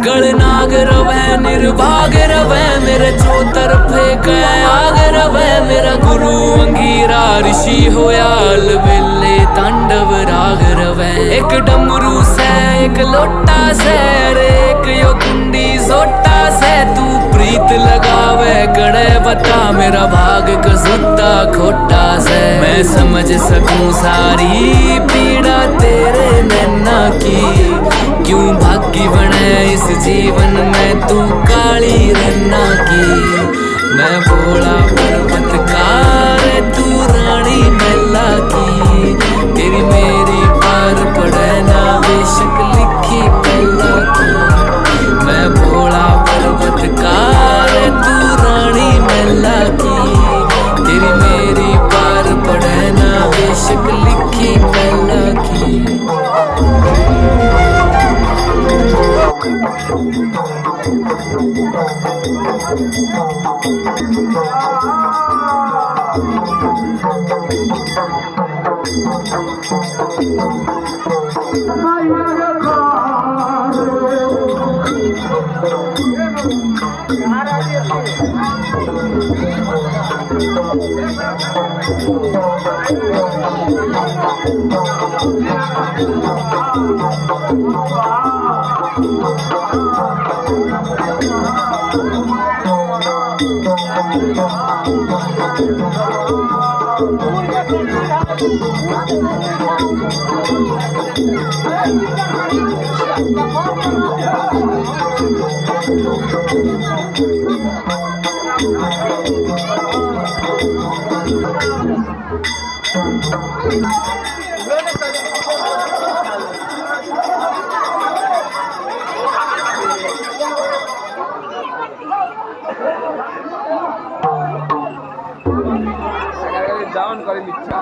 गणनाग रवै निर्भाग रवै मेरे चौतर फेंक आग रवै मेरा गुरु अंगीरा ऋषि होया अलबेले तांडव राग रवै एक डमरू से एक लोटा से एक यो कुंडी जोटा से तू प्रीत लगावे गड़े बता मेरा भाग कसुता खोटा से मैं समझ सकूं सारी पीड़ा तेरे नैना की क्यों भागी बने इस जीवन में तू काली रन्ना की मैं भोला पर्वतकार तू रानी मैला की तेरी मेरी पार पड़े ना बेशक लिखी पहला की मैं भोला पर्वतकार तू रानी मैला की तेरी मेरी पार पड़े ना बेशक लिखी पहला की। ডাউন করে দিচ্ছা।